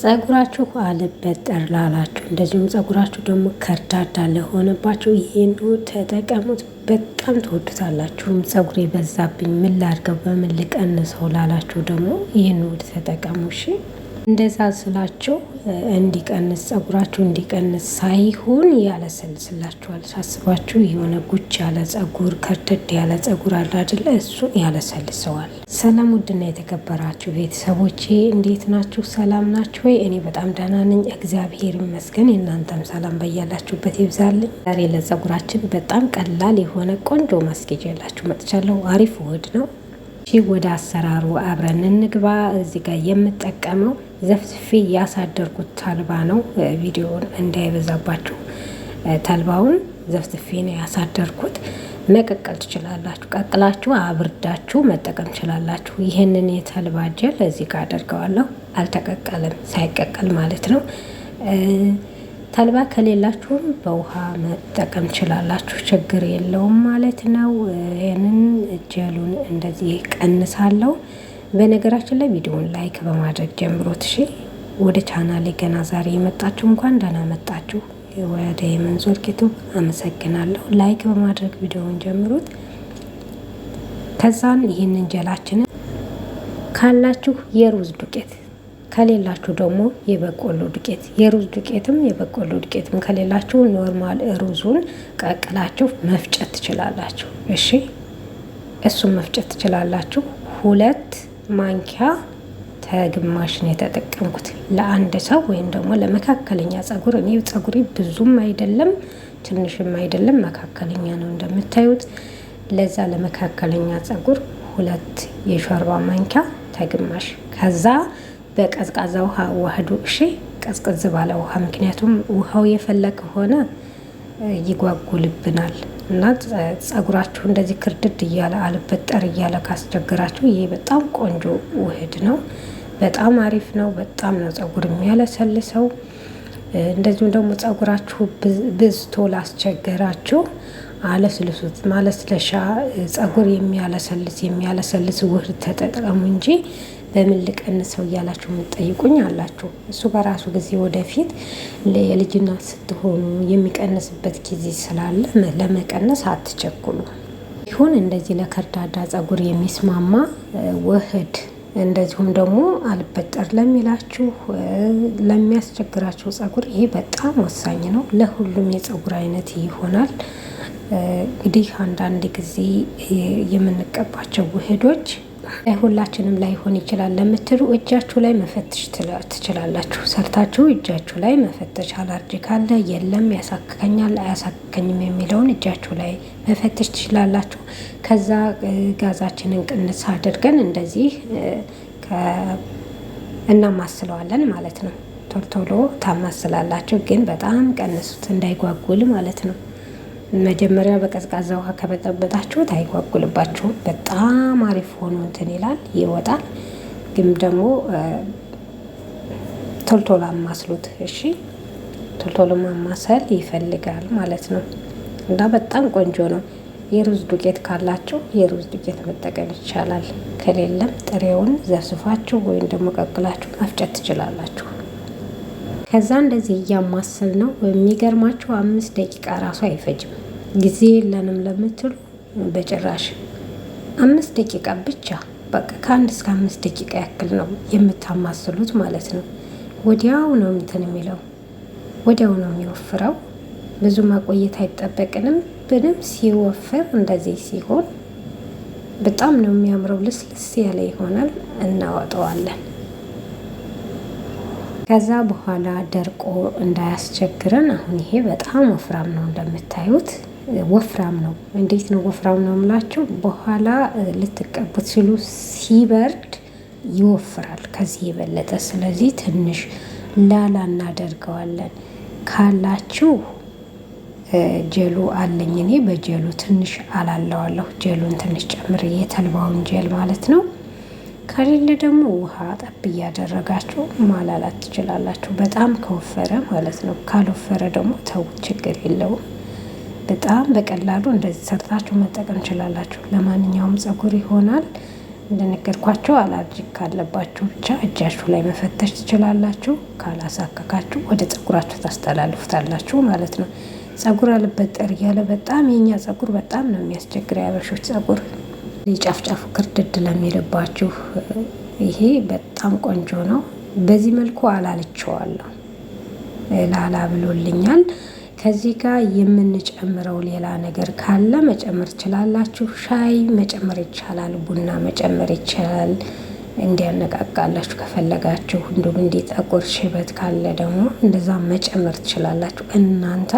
ጸጉራችሁ አልበጠር ላላችሁ እንደዚሁም ጸጉራችሁ ደግሞ ከርዳዳ ለሆነባችሁ ይሄን ተጠቀሙት። በጣም ትወዱታላችሁ። ጸጉሬ በዛብኝ ምን ላድርገው በምን ልቀንሰው ላላችሁ ደግሞ ይሄን ተጠቀሙ። እሺ እንደዛ ስላችሁ እንዲቀንስ ጸጉራችሁ እንዲቀንስ ሳይሆን ያለሰልስላችኋል። ሳስባችሁ የሆነ ጉች ያለ ጸጉር ከርደድ ያለ ጸጉር አለ አይደለ? እሱን ያለሰልሰዋል። ሰላም ውድና የተከበራችሁ ቤተሰቦቼ እንዴት ናችሁ? ሰላም ናችሁ ወይ? እኔ በጣም ደህና ነኝ፣ እግዚአብሔር ይመስገን። የእናንተም ሰላም በያላችሁበት ይብዛልኝ። ዛሬ ለጸጉራችን በጣም ቀላል የሆነ ቆንጆ ማስጌጫ ያላችሁ መጥቻለሁ። አሪፍ ውህድ ነው። ወደ አሰራሩ አብረን እንግባ። እዚህ ጋር የምጠቀመው ዘፍዝፌ ያሳደርኩት ተልባ ነው። ቪዲዮውን እንዳይበዛባችሁ ተልባውን ዘፍዝፌ ነው ያሳደርኩት። መቀቀል ትችላላችሁ፣ ቀቅላችሁ አብርዳችሁ መጠቀም ትችላላችሁ። ይህንን የተልባ ጀል እዚህ ጋር አደርገዋለሁ። አልተቀቀለም፣ ሳይቀቀል ማለት ነው። ተልባ ከሌላችሁም በውሃ መጠቀም ትችላላችሁ፣ ችግር የለውም ማለት ነው። ይህንን ጀሉን እንደዚህ ቀንሳለሁ። በነገራችን ላይ ቪዲዮውን ላይክ በማድረግ ጀምሮት። እሺ ወደ ቻናሌ ገና ዛሬ የመጣችሁ እንኳን ደህና መጣችሁ። ወደ የመንዞር ዩቲዩብ አመሰግናለሁ። ላይክ በማድረግ ቪዲዮውን ጀምሩት። ከዛን ይህንን ጀላችንን ካላችሁ የሩዝ ዱቄት ከሌላችሁ ደግሞ የበቆሎ ዱቄት፣ የሩዝ ዱቄትም የበቆሎ ዱቄትም ከሌላችሁ ኖርማል ሩዙን ቀቅላችሁ መፍጨት ትችላላችሁ። እሺ እሱን መፍጨት ትችላላችሁ። 2 ማንኪያ ተግማሽ ነው የተጠቀምኩት ለአንድ ሰው ወይም ደግሞ ለመካከለኛ ጸጉር። እኔ ጸጉሬ ብዙም አይደለም ትንሽም አይደለም መካከለኛ ነው እንደምታዩት። ለዛ ለመካከለኛ ጸጉር 2 የሾርባ ማንኪያ ተግማሽ። ከዛ በቀዝቃዛ ውሃ ዋህዱ። እሺ ቀዝቀዝ ባለ ውሃ፣ ምክንያቱም ውሃው የፈላ ከሆነ ይጓጉልብናል እና ጸጉራችሁ እንደዚህ ክርድድ እያለ አልበጠር እያለ ካስቸገራችሁ ይሄ በጣም ቆንጆ ውህድ ነው። በጣም አሪፍ ነው። በጣም ነው ጸጉር የሚያለሰልሰው። እንደዚሁም ደግሞ ጸጉራችሁ ብዝቶ ላስቸገራችሁ አለስልሱት። ማለስለሻ ጸጉር የሚያለሰልስ ውህድ ተጠቀሙ እንጂ በምን ልቀንሰው እያላችሁ የምትጠይቁኝ አላችሁ። እሱ በራሱ ጊዜ ወደፊት የልጅናት ስትሆኑ የሚቀንስበት ጊዜ ስላለ ለመቀነስ አትቸኩሉ። ይሁን እንደዚህ ለከርዳዳ ጸጉር የሚስማማ ውህድ፣ እንደዚሁም ደግሞ አልበጠር ለሚላችሁ ለሚያስቸግራችሁ ጸጉር ይሄ በጣም ወሳኝ ነው። ለሁሉም የጸጉር አይነት ይሆናል። እንግዲህ አንዳንድ ጊዜ የምንቀባቸው ውህዶች ሁላችንም ላይሆን ይችላል ለምትሉ እጃችሁ ላይ መፈተሽ ትችላላችሁ። ሰርታችሁ እጃችሁ ላይ መፈተሽ፣ አላርጂ ካለ የለም ያሳክከኛል አያሳክከኝም የሚለውን እጃችሁ ላይ መፈተሽ ትችላላችሁ። ከዛ ጋዛችንን ቅንስ አድርገን እንደዚህ እናማስለዋለን ማለት ነው። ቶሎ ታማስላላችሁ፣ ግን በጣም ቀንሱት እንዳይጓጉል ማለት ነው። መጀመሪያ በቀዝቃዛ ውሃ ከበጠበጣችሁት አይጓጉልባችሁም። በጣም አሪፍ ሆኖ እንትን ይላል ይወጣል። ግን ደግሞ ቶልቶሎ አማስሉት። እሺ ቶልቶሎ ማማሰል ይፈልጋል ማለት ነው እና በጣም ቆንጆ ነው። የሩዝ ዱቄት ካላችሁ የሩዝ ዱቄት መጠቀም ይቻላል። ከሌለም ጥሬውን ዘስፋችሁ ወይም ደግሞ ቀቅላችሁ መፍጨት ትችላላችሁ። ከዛ እንደዚህ እያማሰል ነው። የሚገርማችሁ 5 ደቂቃ ራሱ አይፈጅም። ጊዜ የለንም ለምትሉ በጭራሽ 5 ደቂቃ ብቻ፣ በቃ ከ1 እስከ 5 ደቂቃ ያክል ነው የምታማስሉት ማለት ነው። ወዲያው ነው እንትን የሚለው፣ ወዲያው ነው የሚወፍረው። ብዙ ማቆየት አይጠበቅንም። ብንም ሲወፍር እንደዚህ ሲሆን በጣም ነው የሚያምረው። ልስልስ ያለ ይሆናል። እናወጣዋለን። ከዛ በኋላ ደርቆ እንዳያስቸግረን። አሁን ይሄ በጣም ወፍራም ነው እንደምታዩት፣ ወፍራም ነው። እንዴት ነው ወፍራም ነው የምላችሁ? በኋላ ልትቀቡት ሲሉ ሲበርድ ይወፍራል ከዚህ የበለጠ። ስለዚህ ትንሽ ላላ እናደርገዋለን። ካላችሁ ጀሉ አለኝ እኔ በጀሉ ትንሽ አላለዋለሁ። ጀሉን ትንሽ ጨምር፣ የተልባውን ጀል ማለት ነው። ከሌለ ደግሞ ውሃ ጠብ እያደረጋችሁ ማላላት ትችላላችሁ። በጣም ከወፈረ ማለት ነው። ካልወፈረ ደግሞ ተውት፣ ችግር የለውም። በጣም በቀላሉ እንደዚህ ሰርታችሁ መጠቀም ትችላላችሁ። ለማንኛውም ጸጉር ይሆናል። እንደነገርኳችሁ አላርጂክ ካለባችሁ ብቻ እጃችሁ ላይ መፈተሽ ትችላላችሁ። ካላሳከካችሁ ወደ ፀጉራችሁ ታስተላልፉታላችሁ ማለት ነው። ፀጉር አልበጠር እያለ በጣም የኛ ፀጉር በጣም ነው የሚያስቸግር። ያበሾች ፀጉር ጫፍጫፉ ክርድድ ለሚልባችሁ ይሄ በጣም ቆንጆ ነው። በዚህ መልኩ አላልቸዋለሁ፣ ላላ ብሎልኛል። ከዚህ ጋር የምንጨምረው ሌላ ነገር ካለ መጨመር ትችላላችሁ። ሻይ መጨመር ይቻላል፣ ቡና መጨመር ይቻላል። እንዲያነቃቃላችሁ ከፈለጋችሁ፣ እንዲሁም እንዲ ጠቁር ሽበት ካለ ደግሞ እንደዛ መጨመር ትችላላችሁ። እናንተ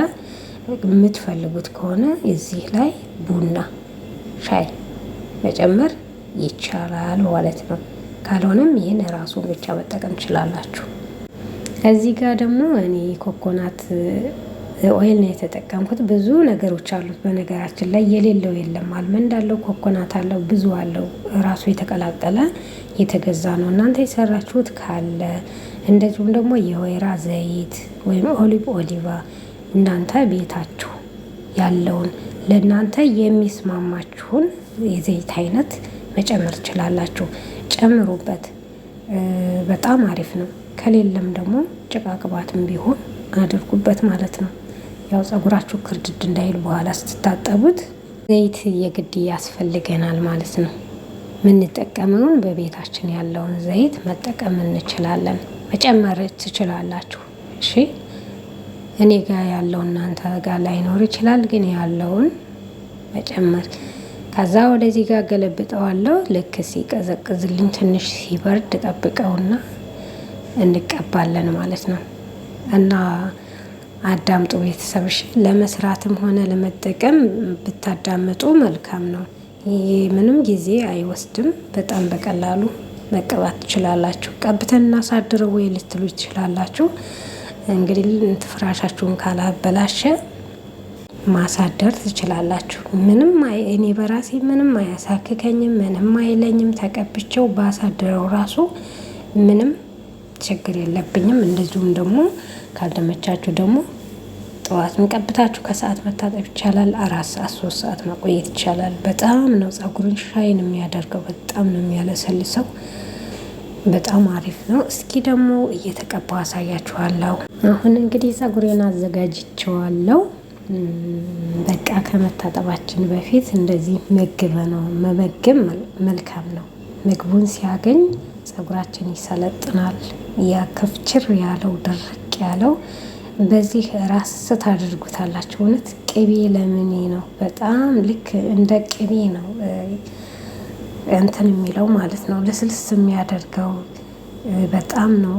የምትፈልጉት ከሆነ እዚህ ላይ ቡና፣ ሻይ መጨመር ይቻላል ማለት ነው። ካልሆነም ይህን ራሱን ብቻ መጠቀም ትችላላችሁ። እዚህ ጋር ደግሞ እኔ ኮኮናት ኦይል ነው የተጠቀምኩት። ብዙ ነገሮች አሉት በነገራችን ላይ የሌለው የለም። አልመንድ አለው፣ ኮኮናት አለው፣ ብዙ አለው። ራሱ የተቀላቀለ የተገዛ ነው። እናንተ የሰራችሁት ካለ እንደዚሁም ደግሞ የወይራ ዘይት ወይም ኦሊቫ እናንተ ቤታችሁ ያለውን ለእናንተ የሚስማማችሁን የዘይት አይነት መጨመር ትችላላችሁ። ጨምሩበት፣ በጣም አሪፍ ነው። ከሌለም ደግሞ ጭቃ ቅባትም ቢሆን አድርጉበት ማለት ነው። ያው ፀጉራችሁ ክርድድ እንዳይል በኋላ ስትታጠቡት ዘይት የግድ ያስፈልገናል ማለት ነው። የምንጠቀመውን በቤታችን ያለውን ዘይት መጠቀም እንችላለን። መጨመር ትችላላችሁ። እሺ፣ እኔ ጋር ያለው እናንተ ጋር ላይኖር ይችላል፣ ግን ያለውን መጨመር። ከዛ ወደዚህ ጋር ገለብጠዋለሁ። ልክ ሲቀዘቅዝልኝ ትንሽ ሲበርድ ጠብቀውና እንቀባለን ማለት ነው። እና አዳምጡ ቤተሰብሽ፣ ለመስራትም ሆነ ለመጠቀም ብታዳምጡ መልካም ነው። ይሄ ምንም ጊዜ አይወስድም። በጣም በቀላሉ መቀባት ትችላላችሁ። ቀብተን እናሳድረው ወይ ልትሉ ትችላላችሁ። እንግዲህ ፍራሻችሁን ካላበላሸ ማሳደር ትችላላችሁ። ምንም እኔ በራሴ ምንም አያሳክከኝም፣ ምንም አይለኝም። ተቀብቼው ባሳድረው ራሱ ምንም ችግር የለብኝም። እንደዚሁም ደግሞ ካልተመቻችሁ ደግሞ ጠዋትን ቀብታችሁ ከሰዓት መታጠብ ይቻላል። 4 ሰዓት 3 ሰዓት ማቆየት ይቻላል። በጣም ነው ፀጉርን ሻይን የሚያደርገው፣ በጣም ነው የሚያለሰልሰው። በጣም አሪፍ ነው። እስኪ ደግሞ እየተቀባው አሳያችኋለሁ። አሁን እንግዲህ ፀጉሬን አዘጋጅቼዋለሁ። በቃ ከመታጠባችን በፊት እንደዚህ መግበ ነው መመገብ መልካም ነው። ምግቡን ሲያገኝ ፀጉራችን ይሰለጥናል። ያ ከፍችር ያለው ድርቅ ያለው በዚህ ራስ ታደርጉታላችሁ። እውነት ቅቤ ለምኔ ነው፣ በጣም ልክ እንደ ቅቤ ነው እንትን የሚለው ማለት ነው። ልስልስ የሚያደርገው በጣም ነው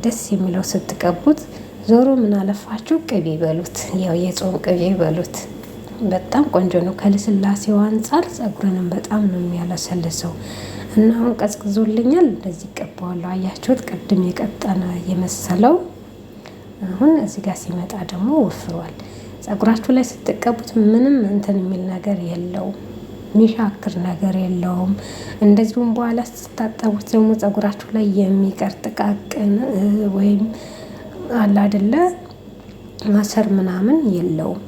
ደስ የሚለው ስትቀቡት። ዞሮ ምን አለፋችሁ ቅቤ በሉት፣ ያው የጾም ቅቤ በሉት። በጣም ቆንጆ ነው። ከልስላሴው አንጻር ፀጉርንም በጣም ነው የሚያለሰልሰው። እና አሁን ቀዝቅዞልኛል፣ እንደዚህ ቀባዋለሁ። አያችሁት? ቅድም የቀጠነ የመሰለው አሁን እዚህ ጋር ሲመጣ ደግሞ ወፍሯል። ፀጉራችሁ ላይ ስትቀቡት ምንም እንትን የሚል ነገር የለውም፣ ሚሻክር ነገር የለውም። እንደዚሁም በኋላ ስትታጠቡት ደግሞ ፀጉራችሁ ላይ የሚቀር ጥቃቅን ወይም አለ አይደለ ማሰር ምናምን የለውም።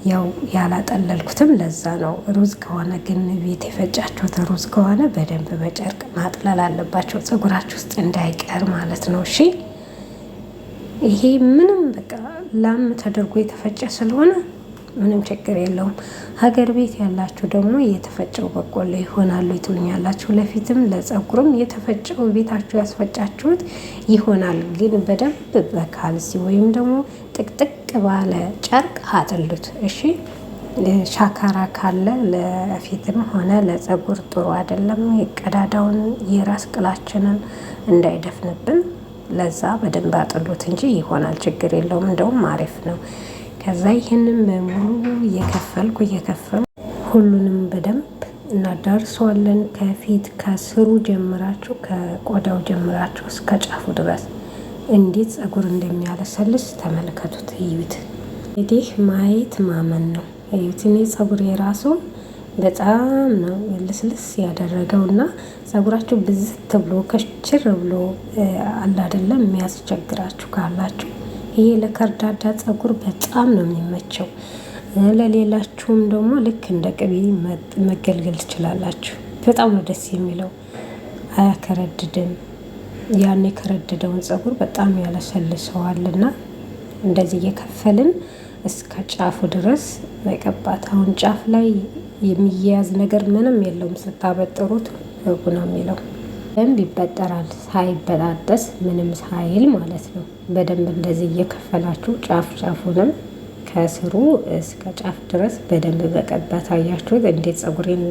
ያው ያላጠለልኩትም ለዛ ነው። ሩዝ ከሆነ ግን ቤት የፈጫችሁት ሩዝ ከሆነ በደንብ በጨርቅ ማጥለል አለባቸው፣ ፀጉራችሁ ውስጥ እንዳይቀር ማለት ነው። እሺ፣ ይሄ ምንም በቃ ላም ተደርጎ የተፈጨ ስለሆነ ምንም ችግር የለውም። ሀገር ቤት ያላችሁ ደግሞ የተፈጨው በቆሎ ይሆናሉ ትሉኛላችሁ። ለፊትም ለፀጉርም የተፈጨው ቤታችሁ ያስፈጫችሁት ይሆናል። ግን በደንብ በካልሲ ወይም ደግሞ ጥቅጥቅ ባለ ጨርቅ አጥሉት። እሺ፣ ሻካራ ካለ ለፊትም ሆነ ለፀጉር ጥሩ አይደለም። የቀዳዳውን የራስ ቅላችንን እንዳይደፍንብን ለዛ በደንብ አጥሉት እንጂ ይሆናል፣ ችግር የለውም። እንደውም አሪፍ ነው። ከዛ ይህንን በሙሉ እየከፈልኩ ሁሉንም በደንብ እናዳርሰዋለን። ከፊት ከስሩ ጀምራችሁ ከቆዳው ጀምራችሁ እስከ ጫፉ ድረስ እንዴት ፀጉር እንደሚያለሰልስ ተመልከቱት፣ እዩት። እንግዲህ ማየት ማመን ነው። እዩት። እኔ ፀጉር የራሱ በጣም ነው ልስልስ ያደረገውና ፀጉራችሁ ብዝት ብሎ ከችር ብሎ አለ አይደለም የሚያስቸግራችሁ ካላችሁ ይሄ ለከርዳዳ ፀጉር በጣም ነው የሚመቸው። ለሌላችሁም ደግሞ ልክ እንደ ቅቤ መገልገል ትችላላችሁ። በጣም ነው ደስ የሚለው። አያከረድድም። ያን የከረደደውን ፀጉር በጣም ያለሰልሰዋልና እንደዚህ እየከፈልን እስከ ጫፉ ድረስ መቀባት። አሁን ጫፍ ላይ የሚያያዝ ነገር ምንም የለውም። ስታበጥሩት ነው የሚለው በደንብ ይበጠራል፣ ሳይበጣጠስ ምንም ሳይል ማለት ነው። በደንብ እንደዚህ እየከፈላችሁ ጫፍ ጫፉንም ከስሩ እስከ ጫፍ ድረስ በደንብ መቀባት። አያችሁት እንዴት ፀጉሬን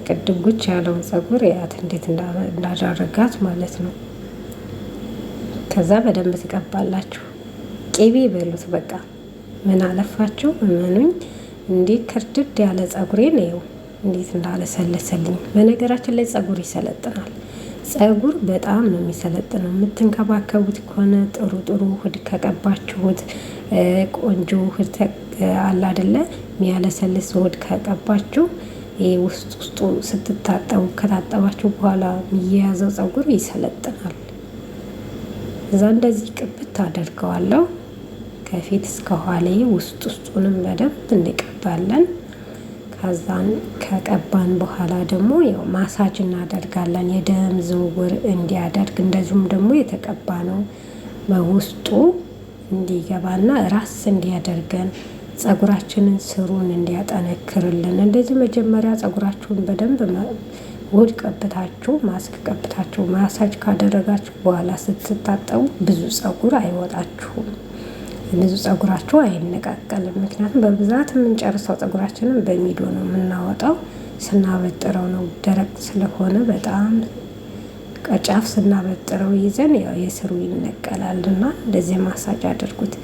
ቅድም ጉች ያለውን ፀጉር ያት እንዴት እንዳደረጋት ማለት ነው። ከዛ በደንብ ትቀባላችሁ። ቅቤ በሉት በቃ ምን አለፋችሁ እመኑኝ። እንዴት ክርድድ ያለ ፀጉሬን ነው እንዴት እንዳለሰለሰልኝ። በነገራችን ላይ ፀጉር ይሰለጥናል። ፀጉር በጣም ነው የሚሰለጥነው። የምትንከባከቡት ከሆነ ጥሩ ጥሩ ውህድ ከቀባችሁት ቆንጆ ውህድ አለ አይደለ የሚያለሰልስ ውህድ ከቀባችሁ ውስጡ ስትታጠቡ ከታጠባችሁ በኋላ የሚያያዘው ፀጉር ይሰለጥናል። እዛ እንደዚህ ቅብት አደርገዋለሁ ከፊት እስከ ኋላ ውስጡንም በደንብ እንቀባለን። ከዛን ከቀባን በኋላ ደግሞ ያው ማሳጅ እናደርጋለን የደም ዝውውር እንዲያደርግ፣ እንደዚሁም ደግሞ የተቀባ ነው በውስጡ እንዲገባና ራስ እንዲያደርገን ፀጉራችንን ስሩን እንዲያጠነክርልን። እንደዚህ መጀመሪያ ፀጉራችሁን በደንብ ውህድ ቀብታችሁ ማስክ ቀብታችሁ ማሳጅ ካደረጋችሁ በኋላ ስትታጠቡ ብዙ ፀጉር አይወጣችሁም፣ ብዙ ፀጉራችሁ አይነቃቀልም። ምክንያቱም በብዛት የምንጨርሰው ፀጉራችንን በሚዶ ነው የምናወጣው። ስናበጥረው ነው ደረቅ ስለሆነ በጣም ቀጫፍ ስናበጥረው ይዘን ያው የስሩ ይነቀላል። እና እንደዚህ ማሳጅ አድርጉት።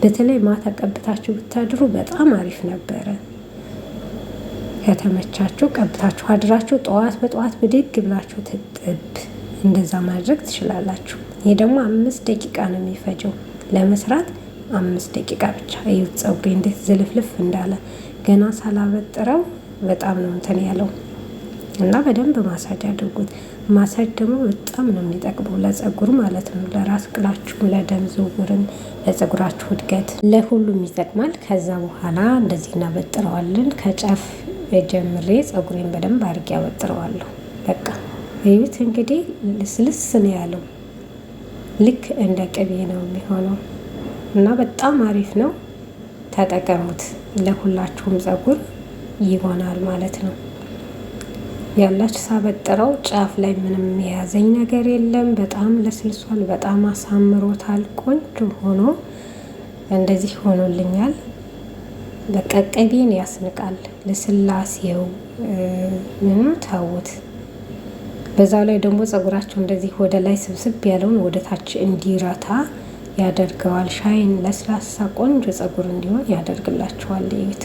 በተለይ ማታ ቀብታችሁ ብታድሩ በጣም አሪፍ ነበረ። ከተመቻችሁ ቀብታችሁ አድራችሁ በጠዋት ብድግ ብላችሁ ትጥብ እንደዛ ማድረግ ትችላላችሁ። ይሄ ደግሞ 5 ደቂቃ ነው የሚፈጀው ለመስራት 5 ደቂቃ ብቻ። እዩት ፀጉሬ እንዴት ዝልፍልፍ እንዳለ ገና ሳላበጥረው በጣም ነው እንትን ያለው። እና በደንብ ማሳጅ አድርጉት። ማሳጅ ደግሞ በጣም ነው የሚጠቅመው ለፀጉር ማለት ነው። ለራስ ቅላችሁ፣ ለደም ዝውውርን፣ ለፀጉራችሁ እድገት፣ ለሁሉም ይጠቅማል። ከዛ በኋላ እንደዚህ እናበጥረዋለን። ከጫፍ ጀምሬ ፀጉሬን በደንብ አድርጌ ያበጥረዋለሁ። በቃ እዩት እንግዲህ ልስልስ ነው ያለው። ልክ እንደ ቅቤ ነው የሚሆነው እና በጣም አሪፍ ነው። ተጠቀሙት። ለሁላችሁም ፀጉር ይሆናል ማለት ነው። ያላችሁ ሳበጥረው ጫፍ ላይ ምንም የያዘኝ ነገር የለም። በጣም ለስልሷል። በጣም አሳምሮታል። ቆንጆ ሆኖ እንደዚህ ሆኖልኛል። በቃ ቅቤን ያስንቃል። ለስላሴው ምኑ ታውት። በዛው ላይ ደግሞ ፀጉራችሁ እንደዚህ ወደ ላይ ስብስብ ያለውን ወደ ታች እንዲረታ ያደርገዋል። ሻይን ለስላሳ ቆንጆ ፀጉር እንዲሆን ያደርግላችኋል። እዩት።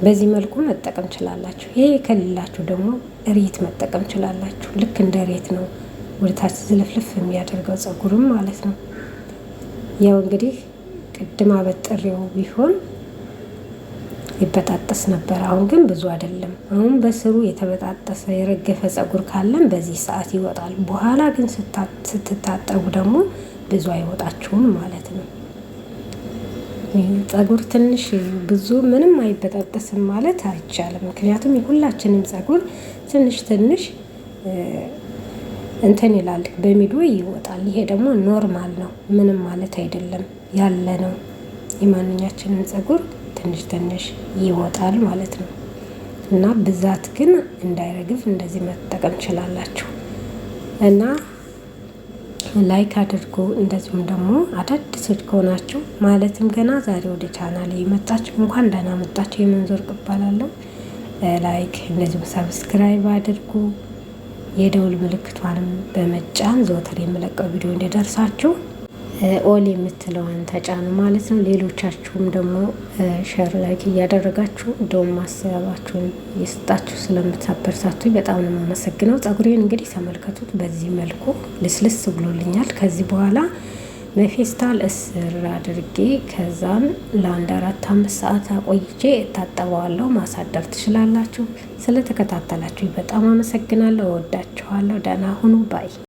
በዚህ መልኩ መጠቀም ችላላችሁ። ይሄ ከሌላችሁ ደግሞ ሬት መጠቀም ችላላችሁ። ልክ እንደ ሬት ነው ወደ ታች ዝልፍልፍ የሚያደርገው ፀጉርም ማለት ነው። ያው እንግዲህ ቅድም አበጥሬው ቢሆን ይበጣጠስ ነበር። አሁን ግን ብዙ አይደለም። አሁን በስሩ የተበጣጠሰ የረገፈ ፀጉር ካለን በዚህ ሰዓት ይወጣል። በኋላ ግን ስትታጠቡ ደግሞ ብዙ አይወጣችሁም ማለት ነው። ፀጉር ትንሽ ብዙ ምንም አይበጣጠስም ማለት አይቻልም። ምክንያቱም የሁላችንም ፀጉር ትንሽ እንትን ይላል፣ በሚዶ ይወጣል። ይሄ ደግሞ ኖርማል ነው፣ ምንም ማለት አይደለም፣ ያለ ነው። የማንኛችንም ፀጉር ትንሽ ይወጣል ማለት ነው። እና ብዛት ግን እንዳይረግፍ እንደዚህ መጠቀም ችላላችሁ። እና ላይክ አድርጉ። እንደዚሁም ደግሞ አዳዲሶች ከሆናችሁ ማለትም ገና ዛሬ ወደ ቻናሌ የመጣችሁ እንኳን ደህና መጣችሁ። የመንዞር እባላለሁ። ላይክ እንደዚሁም ሰብስክራይብ አድርጉ። የደውል ምልክቷንም በመጫን ዘወትር የምለቀው ቪዲዮ እንዲደርሳችሁ ኦል የምትለዋን ተጫኑ ማለት ነው። ሌሎቻችሁም ደግሞ ሼር ላይክ እያደረጋችሁ እንደውም ማሰባችሁን የሰጣችሁ ስለምታበረታቱኝ በጣም ነው የማመሰግነው። ፀጉሬን እንግዲህ ተመልከቱት። በዚህ መልኩ ልስልስ ብሎልኛል። ከዚህ በኋላ በፌስታል እስር አድርጌ ከዛን ለ1 4-5 ሰዓት አቆይቼ እታጠበዋለሁ። ማሳደር ትችላላችሁ። ስለተከታተላችሁ በጣም አመሰግናለሁ። እወዳችኋለሁ። ደህና ሁኑ ባይ